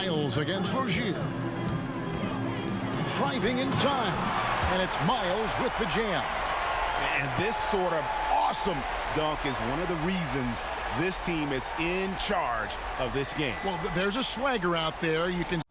Miles against Rozier. Driving in time. And it's Miles with the jam. And this sort of awesome dunk is one of the reasons this team is in charge of this game. Well, there's a swagger out there. You can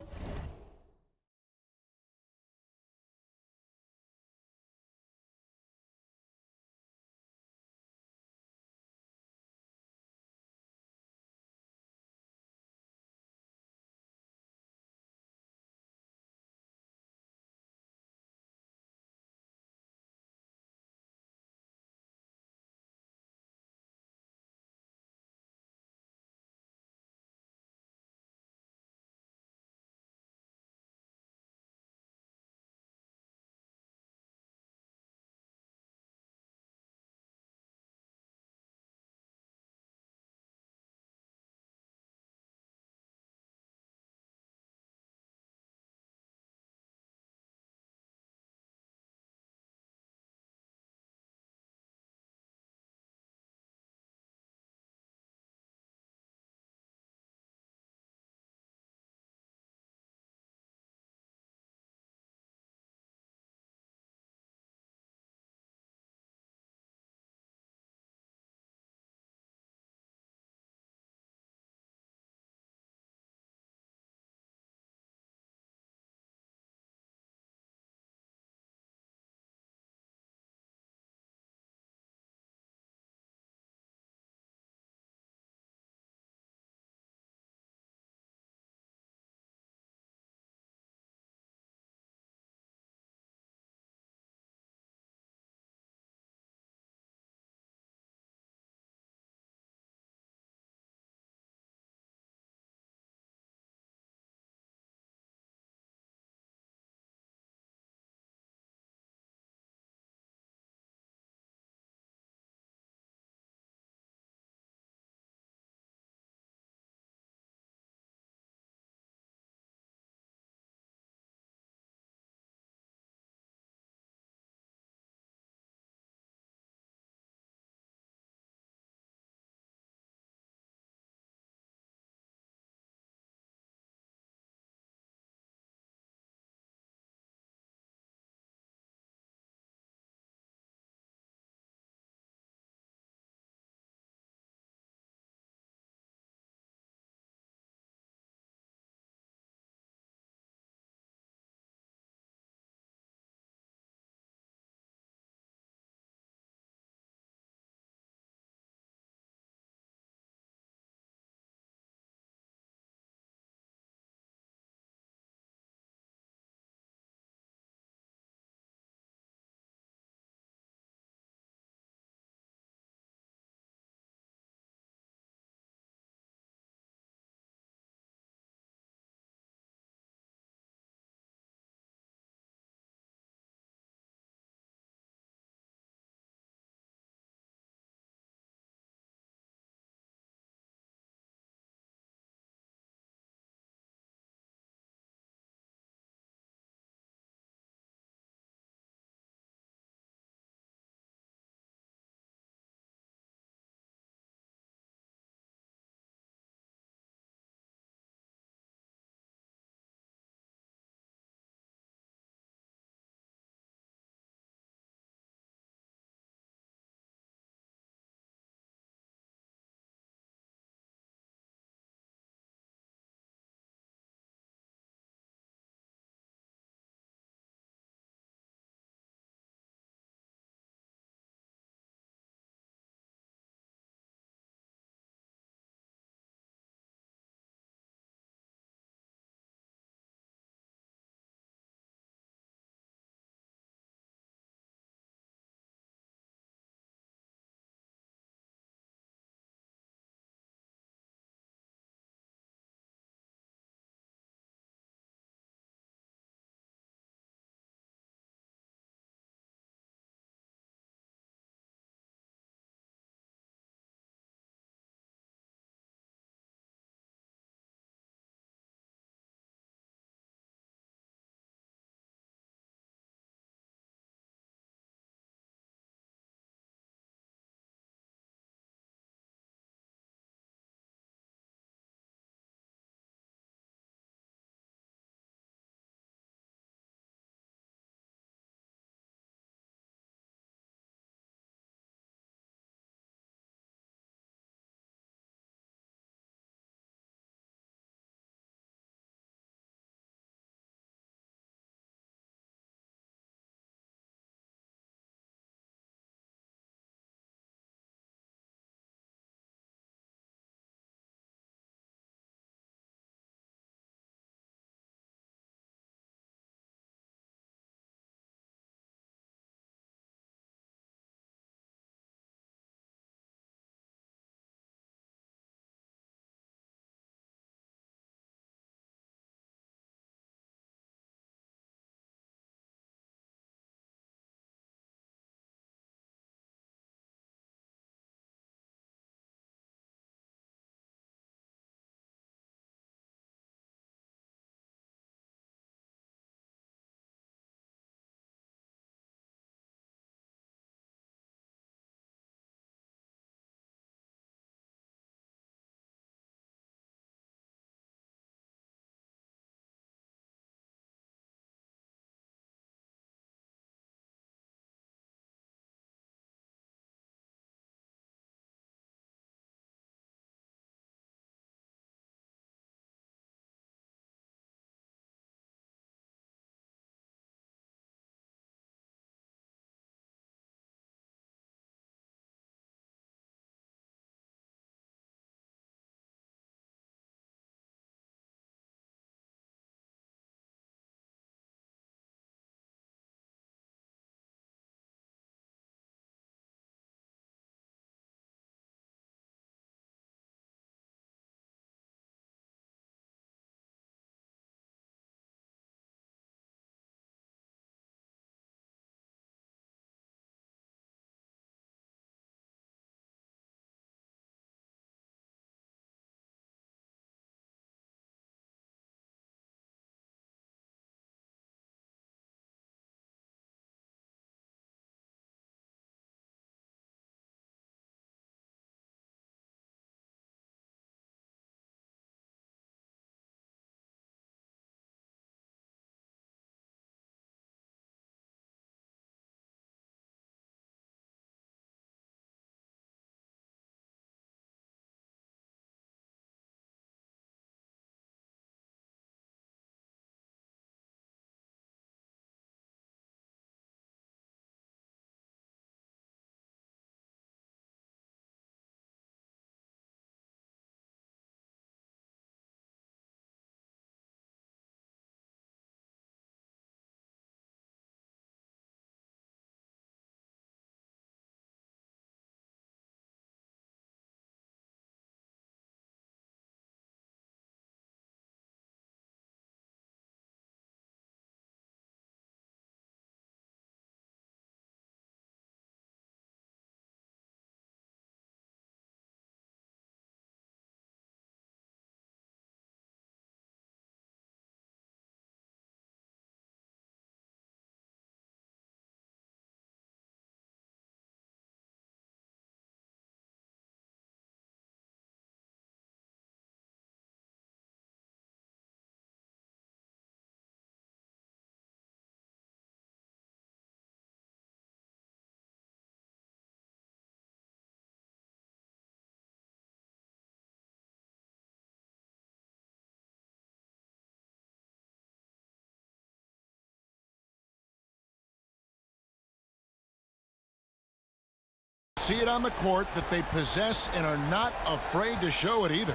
see it on the court that they possess and are not afraid to show it either.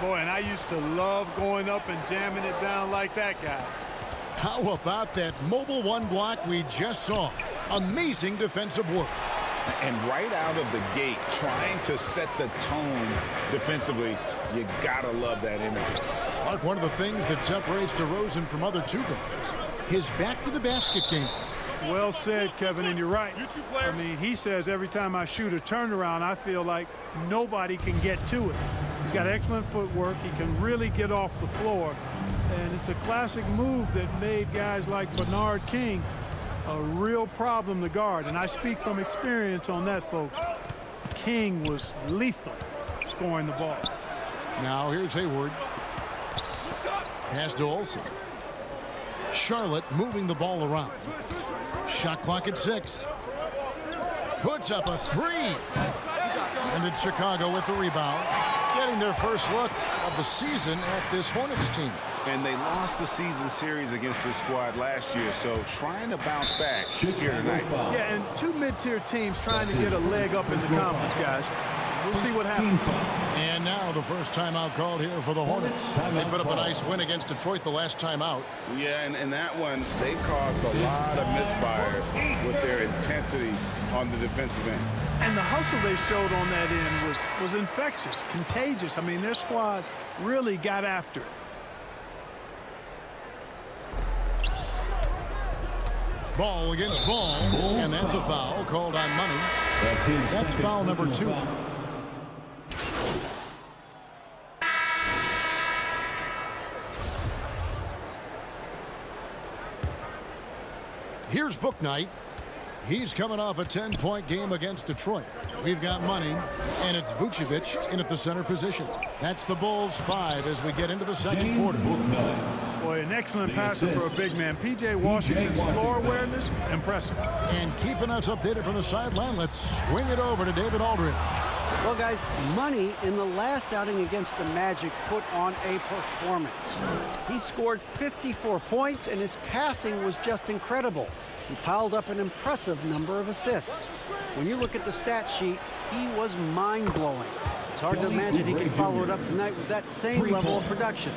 Boy, and I used to love going up and jamming it down like that, guys. How about that mobile one block we just saw? Amazing defensive work. And right out of the gate, trying to set the tone defensively, you gotta love that energy. Mark, one of the things that separates DeRozan from other two guards, his back-to-the-basket game. Well said, Kevin, and you're right. I mean, he says every time I shoot a turnaround, I feel like nobody can get to it. He's got excellent footwork. He can really get off the floor. And it's a classic move that made guys like Bernard King a real problem to guard. And I speak from experience on that, folks. King was lethal scoring the ball. Now here's Hayward. Pass to Olsen. Charlotte moving the ball around. Shot clock at 6. Puts up a 3. And it's Chicago with the rebound. Getting their first look of the season at this Hornets team. And they lost the season series against this squad last year, so trying to bounce back here tonight. Yeah, and two mid-tier teams trying to get a leg up in the conference, guys. We'll see what happens. And now the first timeout called here for the Hornets. They put up a nice win against Detroit the last time out. Yeah, and that one, they caused a lot of misfires with their intensity on the defensive end. And the hustle they showed on that end was infectious, contagious. I mean, their squad really got after it. Ball against ball, and that's a foul called on Money. That's foul number 2. Here's Bouknight. He's coming off a 10-point game against Detroit. We've got Money, and it's Vucevic in at the center position. That's the Bulls 5 as we get into the second quarter. Boy, an excellent passer for a big man. P.J. Washington's floor awareness, impressive. And keeping us updated from the sideline, let's swing it over to David Aldridge. Well, guys, Money in the last outing against the Magic put on a performance. He scored 54 points, and his passing was just incredible. He piled up an impressive number of assists. When you look at the stat sheet, he was mind-blowing. It's hard to imagine he can follow it up tonight with that same level of production.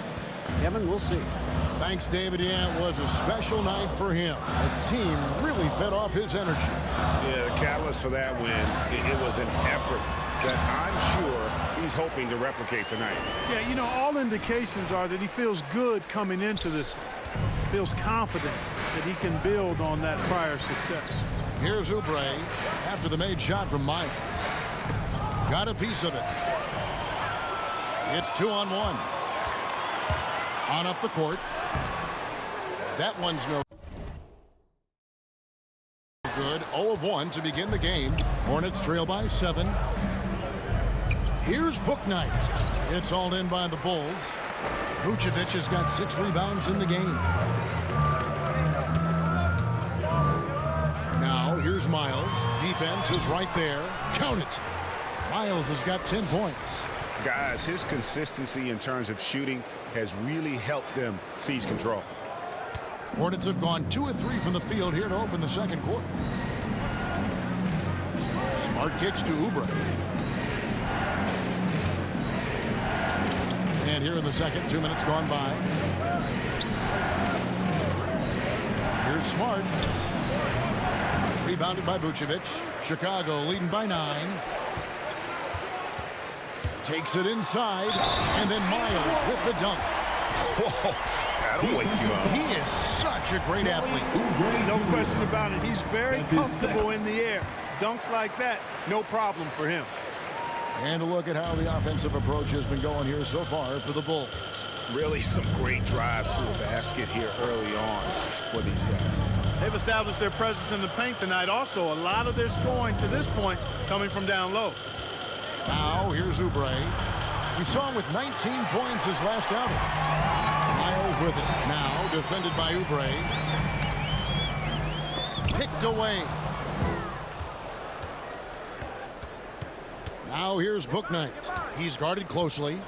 Kevin, we'll see. Thanks, David. Yeah, it was a special night for him. The team really fed off his energy. Yeah, the catalyst for that win, it was an effort that I'm sure he's hoping to replicate tonight. Yeah, you know, all indications are that he feels good coming into this. Feels confident that he can build on that prior success. Here's Oubre after the made shot from Myers. Got a piece of it. It's 2-on-1. On up the court. That one's no good. 0 of 1 to begin the game. Hornets trail by 7. Here's Bouknight. It's all in by the Bulls. Vucevic has got 6 rebounds in the game. Now here's Miles. Defense is right there. Count it. Miles has got 10 points. Guys, his consistency in terms of shooting has really helped them seize control. Hornets have gone 2 of 3 from the field here to open the second quarter. Smart kicks to Oubre. And here in the second, 2 minutes gone by. Here's Smart. Rebounded by Vucevic. Chicago leading by 9. Takes it inside. And then Miles with the dunk. Whoa, that'll wake you up. He is such a great athlete. No question about it. He's very comfortable in the air. Dunks like that, no problem for him. And a look at how the offensive approach has been going here so far for the Bulls. Really some great drives to the basket here early on for these guys. They've established their presence in the paint tonight. Also, a lot of their scoring to this point coming from down low. Now, here's Oubre. We saw him with 19 points his last outing. Miles with it. Now, defended by Oubre. Picked away. Now, here's Bouknight. He's guarded closely.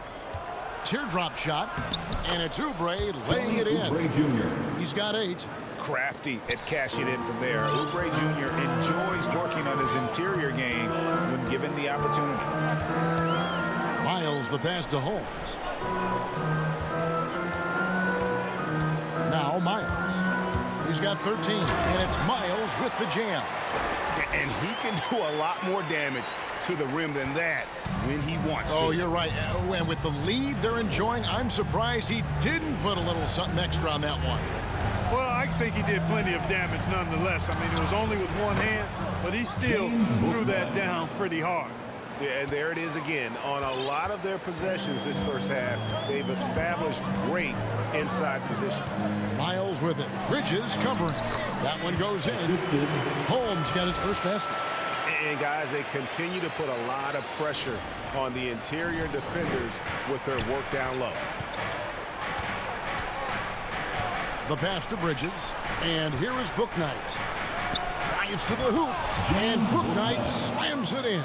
Teardrop shot. And it's Oubre laying it in. He's got 8. Crafty at cashing in from there. Oubre Jr. enjoys working on his interior game when given the opportunity. Miles the pass to Holmes. Now Miles. He's got 13, and it's Miles with the jam. And he can do a lot more damage to the rim than that when he wants to. Oh, you're right. And with the lead they're enjoying, I'm surprised he didn't put a little something extra on that one. Well, I think he did plenty of damage nonetheless. I mean, it was only with one hand, but he still threw that down pretty hard. Yeah, and there it is again. On a lot of their possessions this first half, they've established great inside position. Miles with it. Bridges covering. That one goes in. Holmes got his first basket. And guys, they continue to put a lot of pressure on the interior defenders with their work down low. The pass to Bridges. And here is Bouknight. Drives to the hoop. And Bouknight slams it in.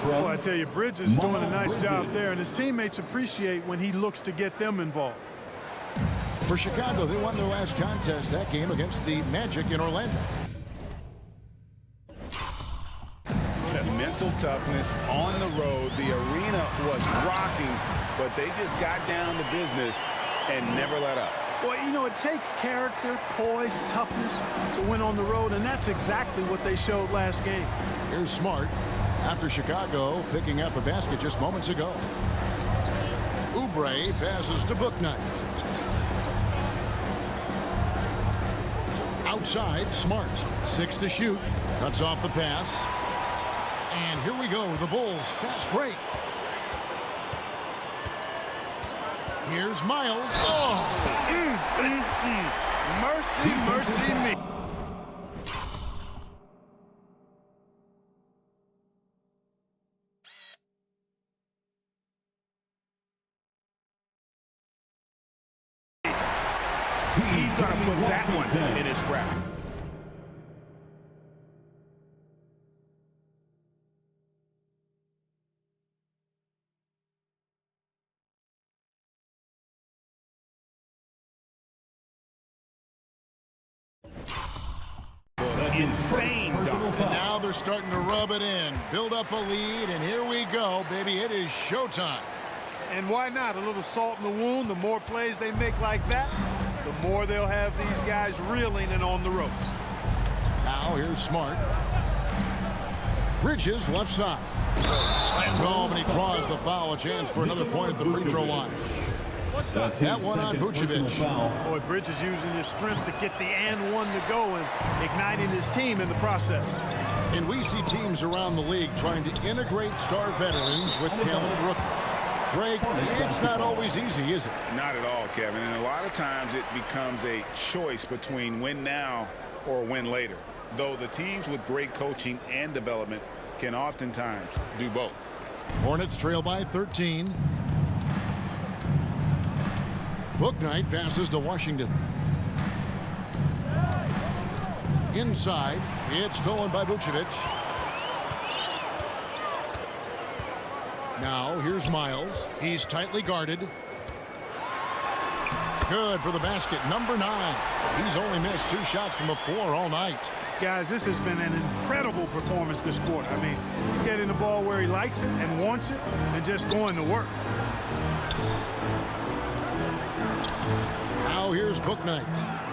Well, I tell you, Bridges is doing a nice job there, and his teammates appreciate when he looks to get them involved. For Chicago, they won their last contest that game against the Magic in Orlando. Mental toughness on the road. The arena was rocking, but they just got down to business and never let up. Well, you know, it takes character, poise, toughness to win on the road, and that's exactly what they showed last game. Here's Smart after Chicago picking up a basket just moments ago. Oubre passes to Bouknight. Outside, Smart. 6 to shoot. Cuts off the pass. And here we go, the Bulls fast break. Here's Miles. Oh! Mercy, mercy me. He's going to put that one in his scrap. Insane dunk. And now they're starting to rub it in, build up a lead, and here we go, baby. It is showtime. And why not? A little salt in the wound. The more plays they make like that, the more they'll have these guys reeling and on the ropes. Now here's Smart. Bridges left side. Slammed home, and he draws the foul. A chance for another point at the free throw line. That one on Vucevic. Boy, Bridges using his strength to get the and one to go and igniting his team in the process. And we see teams around the league trying to integrate star veterans with talented rookies. Greg, it's not always easy, is it? Not at all, Kevin. And a lot of times it becomes a choice between win now or win later. Though the teams with great coaching and development can oftentimes do both. Hornets trail by 13. Bouknight passes to Washington. Inside, it's stolen by Vucevic. Now, here's Miles. He's tightly guarded. Good for the basket, number 9. He's only missed 2 shots from the floor all night. Guys, this has been an incredible performance this quarter. I mean, he's getting the ball where he likes it and wants it and just going to work. Now here's Bouknight.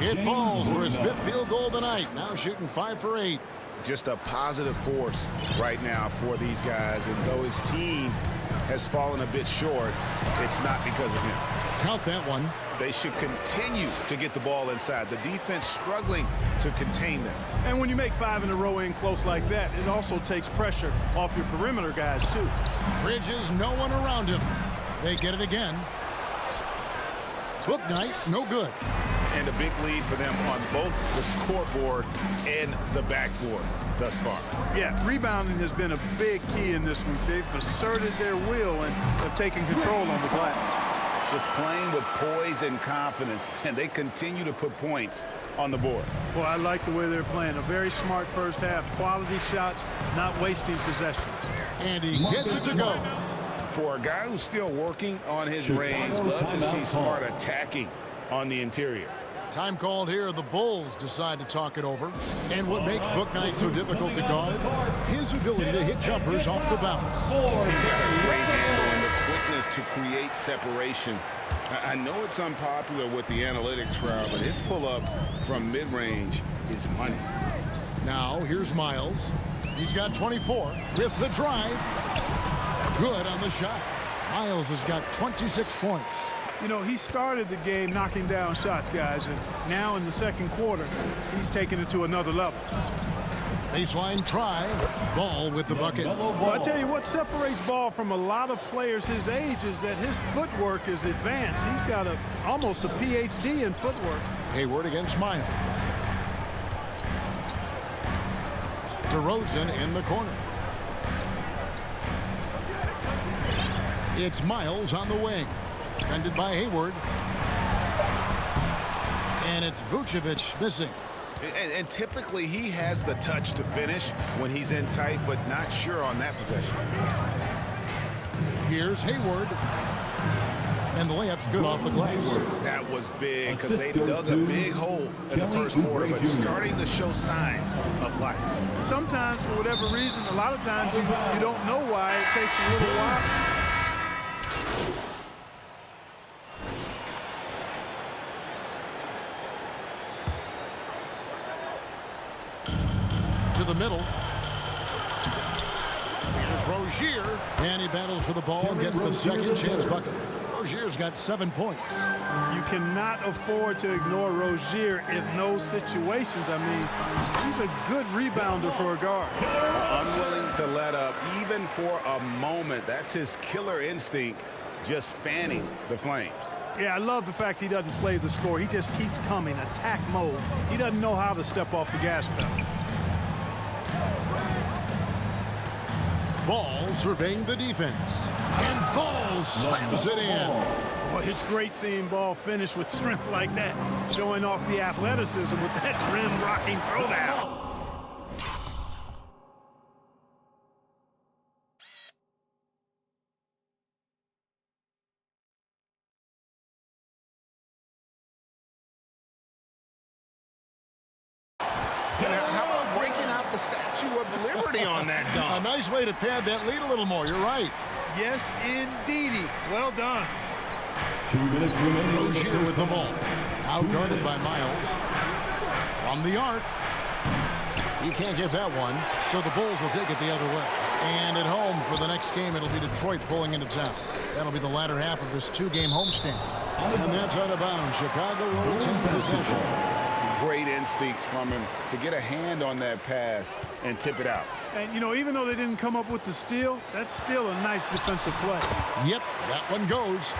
It falls for his 5th field goal of the night. Now shooting 5 for 8. Just a positive force right now for these guys. And though his team has fallen a bit short, it's not because of him. Count that one. They should continue to get the ball inside. The defense struggling to contain them. And when you make 5 in a row in close like that, it also takes pressure off your perimeter guys, too. Bridges, no one around him. They get it again. Bouknight, no good. And a big lead for them on both the scoreboard and the backboard thus far. Yeah, rebounding has been a big key in this one. They've asserted their will and have taken control on the glass. Just playing with poise and confidence, and they continue to put points on the board. Well, I like the way they're playing. A very smart first half. Quality shots, not wasting possessions. And he gets it to go. For a guy who's still working on his range, love to see Smart attacking on the interior. Time called here. The Bulls decide to talk it over. And what makes Bouknight so difficult to guard? His ability to hit jumpers off the bounce. He's got a great handle and the quickness to create separation. I know it's unpopular with the analytics crowd, but his pull-up from mid-range is money. Now, here's Miles. He's got 24 with the drive. Good on the shot. Miles has got 26 points. You know, he started the game knocking down shots, guys, and now in the second quarter, he's taking it to another level. Baseline try. Ball with the bucket. Well, I tell you what separates Ball from a lot of players his age is that his footwork is advanced. He's got almost a PhD in footwork. Hayward against Miles. DeRozan in the corner. It's Miles on the wing. Defended by Hayward. And it's Vucevic missing. And typically he has the touch to finish when he's in tight, but not sure on that possession. Here's Hayward. And the layup's good off the glass. That was big because they dug a big hole in the first quarter, but starting to show signs of life. Sometimes, for whatever reason, a lot of times you don't know why. It takes a little while. To the middle. Here's Rozier. And he battles for the ball and gets the second chance bucket. Rozier's got 7 points. You cannot afford to ignore Rozier in those situations. I mean, he's a good rebounder for a guard. Unwilling to let up even for a moment. That's his killer instinct, just fanning the flames. Yeah, I love the fact he doesn't play the score. He just keeps coming, attack mode. He doesn't know how to step off the gas pedal. Ball surveying the defense. And Ball slams it in. Boy, it's great seeing Ball finish with strength like that, showing off the athleticism with that rim-rocking throwdown. How about breaking out the Statue of Liberty on that dunk? A nice way to pad that lead a little more. You're right. Yes, indeedy. Well done. 2 minutes remaining. Rozier with the ball. Outguarded by Miles. From the arc. He can't get that one, so the Bulls will take it the other way. And at home for the next game, it'll be Detroit pulling into town. That'll be the latter half of this two-game homestand. And that's out of bounds. Chicago will retain possession. Great instincts from him to get a hand on that pass and tip it out. And, you know, even though they didn't come up with the steal, that's still a nice defensive play. Yep, that one goes.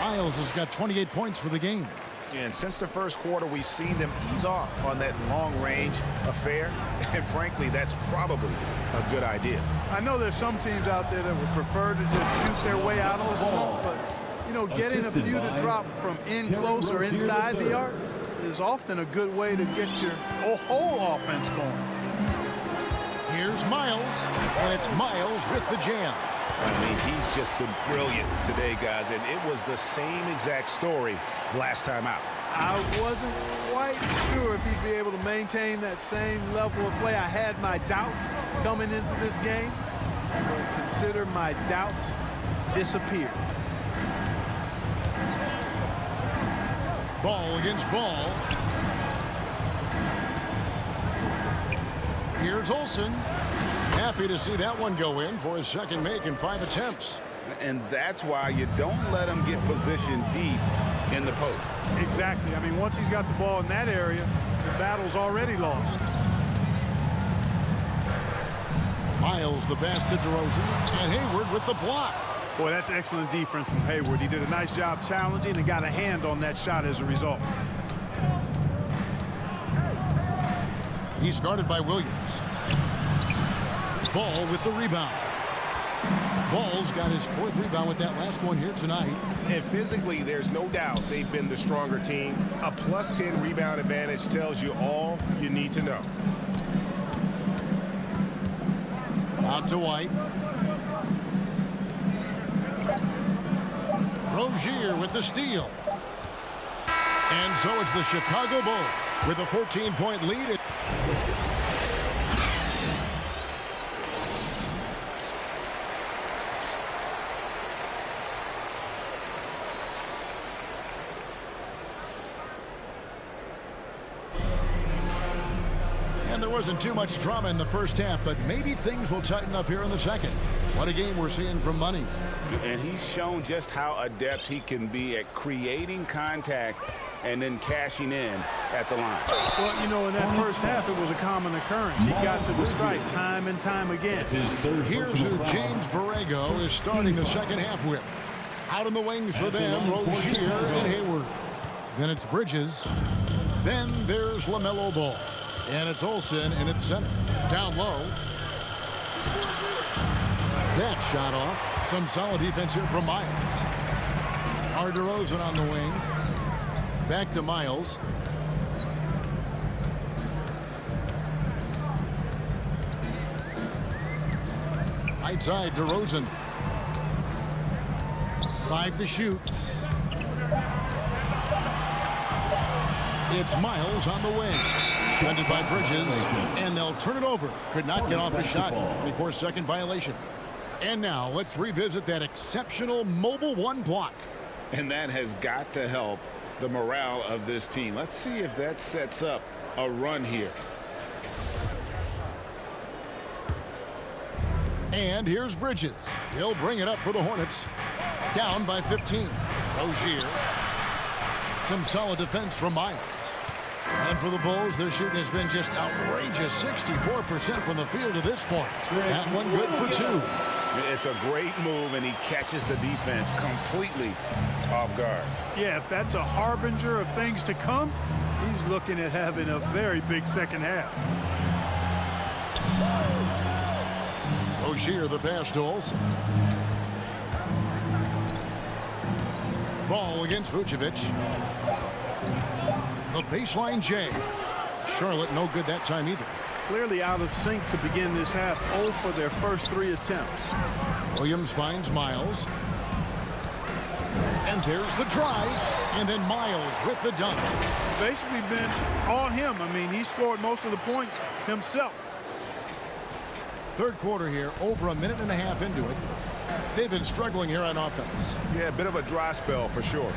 Miles has got 28 points for the game. And since the first quarter, we've seen them ease off on that long-range affair. And frankly, that's probably a good idea. I know there's some teams out there that would prefer to just shoot their way out of a slump, but, you know, getting a few to drop from in close or inside the arc is often a good way to get your whole offense going. Here's Miles, and it's Miles with the jam. I mean, he's just been brilliant today, guys, and it was the same exact story last time out. I wasn't quite sure if he'd be able to maintain that same level of play. I had my doubts coming into this game, but consider my doubts disappeared. Ball against Ball. Here's Olsen. Happy to see that one go in for his second make in 5 attempts. And that's why you don't let him get positioned deep in the post. Exactly. I mean, once he's got the ball in that area, the battle's already lost. Miles the pass to DeRozan, and Hayward with the block. Boy, that's excellent defense from Hayward. He did a nice job challenging and got a hand on that shot as a result. He's guarded by Williams. Ball with the rebound. Ball's got his 4th rebound with that last one here tonight. And physically, there's no doubt they've been the stronger team. A +10 rebound advantage tells you all you need to know. Out to White. Rozier with the steal. And so it's the Chicago Bulls with a 14-point lead. And there wasn't too much drama in the first half, but maybe things will tighten up here in the second. What a game we're seeing from Money. And he's shown just how adept he can be at creating contact and then cashing in at the line. Well, you know, in that first half, it was a common occurrence. He got to the stripe time and time again. Here's who James Borrego is starting the second half with. Out in the wings for them, Rozier and Hayward. Then it's Bridges. Then there's LaMelo Ball. And it's Olsen in its center. Down low. That shot off. Some solid defense here from Miles. DeRozan on the wing. Back to Miles. Right side, DeRozan. 5 to shoot. It's Miles on the wing. Defended by Bridges, and they'll turn it over. Could not get off a shot. 24-second violation. And now let's revisit that exceptional mobile one block. And that has got to help the morale of this team. Let's see if that sets up a run here. And here's Bridges. He'll bring it up for the Hornets. Down by 15. Rozier. Some solid defense from Miles. And for the Bulls, their shooting has been just outrageous. 64% from the field to this point. That one good for 2. It's a great move, and he catches the defense completely off guard. Yeah, if that's a harbinger of things to come, he's looking at having a very big second half. Rozier the pass to Olsen. Ball against Vucevic. The baseline J. Charlotte no good that time either. Clearly out of sync to begin this half. 0 for their first 3 attempts. Williams finds Miles. And there's the drive. And then Miles with the dunk. Basically been on him. I mean, he scored most of the points himself. Third quarter here, over a minute and a half into it. They've been struggling here on offense. Yeah, a bit of a dry spell for sure.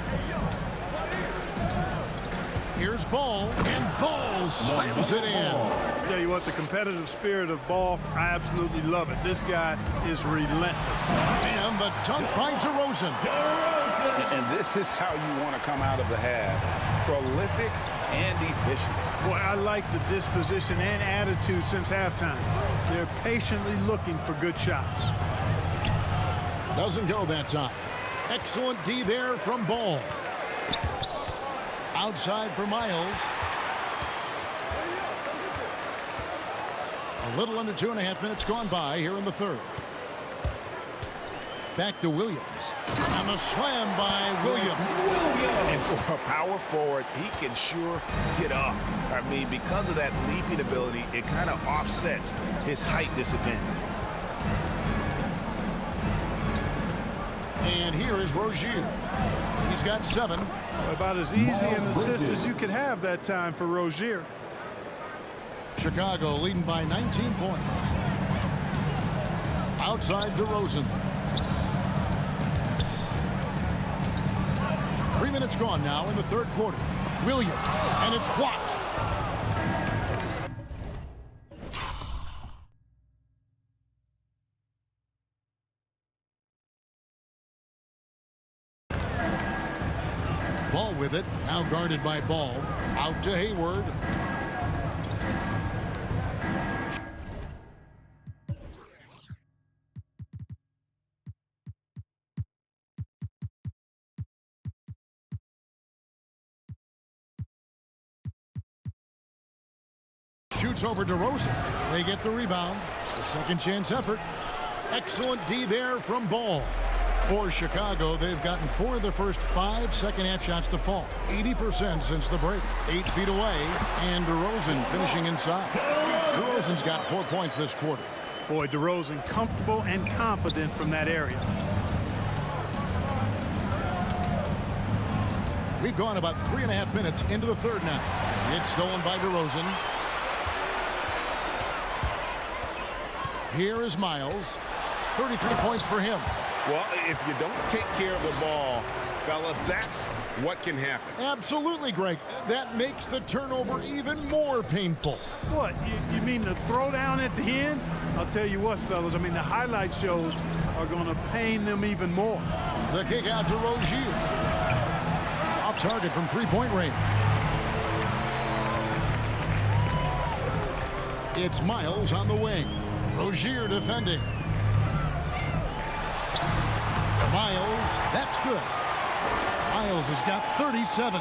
Here's Ball, and Ball slams it in. Tell you what, the competitive spirit of Ball, I absolutely love it. This guy is relentless. And the dunk by DeRozan. And this is how you want to come out of the half. Prolific and efficient. Boy, I like the disposition and attitude since halftime. They're patiently looking for good shots. Doesn't go that time. Excellent D there from Ball. Outside for Miles. A little under 2.5 minutes gone by here in the third. Back to Williams. And the slam by Williams. And for a power forward, he can sure get up. I mean, because of that leaping ability, it kind of offsets his height disadvantage. And here is Rozier. He's got 7. About as easy an assist as you could have that time for Rozier. Chicago leading by 19 points. Outside DeRozan. 3 minutes gone now in the third quarter. Williams, and it's blocked. Ball with it, now guarded by Ball. Out to Hayward. Shoots over DeRozan. They get the rebound. A second chance effort. Excellent D there from Ball. For Chicago, they've gotten 4 of the first 5 second-half shots to fall. 80% since the break. 8 feet away, and DeRozan finishing inside. DeRozan's got 4 points this quarter. Boy, DeRozan comfortable and confident from that area. We've gone about 3.5 minutes into the third now. It's stolen by DeRozan. Here is Miles. 33 points for him. Well, if you don't take care of the ball, fellas, that's what can happen. Absolutely, Greg. That makes the turnover even more painful. What, you mean the throwdown at the end? I'll tell you what, fellas, I mean, the highlight shows are going to pain them even more. The kick out to Rozier. Off target from three-point range. It's Miles on the wing. Rozier defending. Miles, that's good. Miles has got 37.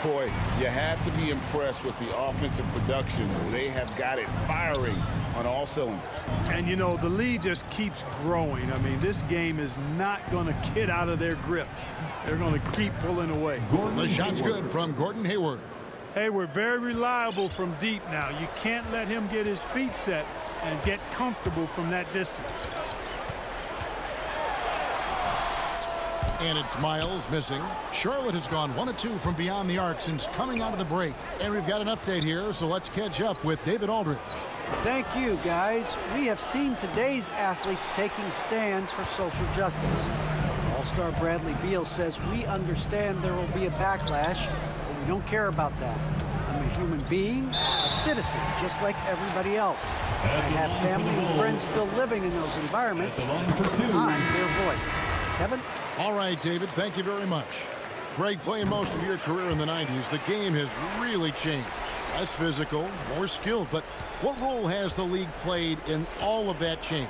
Boy, you have to be impressed with the offensive production. They have got it firing on all cylinders. And, you know, the lead just keeps growing. I mean, this game is not going to get out of their grip. They're going to keep pulling away. The shot's good from Gordon Hayward. Hayward, very reliable from deep now. You can't let him get his feet set and get comfortable from that distance. And it's Miles missing. Charlotte has gone 1 of 2 from beyond the arc since coming out of the break. And we've got an update here, so let's catch up with David Aldridge. Thank you, guys. We have seen today's athletes taking stands for social justice. All-star Bradley Beal says, we understand there will be a backlash, but we don't care about that. I'm a human being, a citizen, just like everybody else. I have family and friends still living in those environments. I'm their voice. Kevin? All right, David, thank you very much. Greg, playing most of your career in the 90s, the game has really changed. Less physical, more skilled, but what role has the league played in all of that change?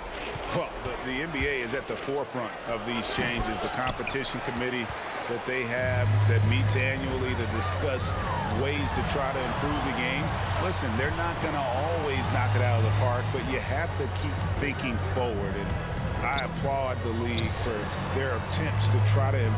Well, the NBA is at the forefront of these changes. The competition committee that they have that meets annually to discuss ways to try to improve the game. Listen, they're not going to always knock it out of the park, but you have to keep thinking forward. And I applaud the league for their attempts to try to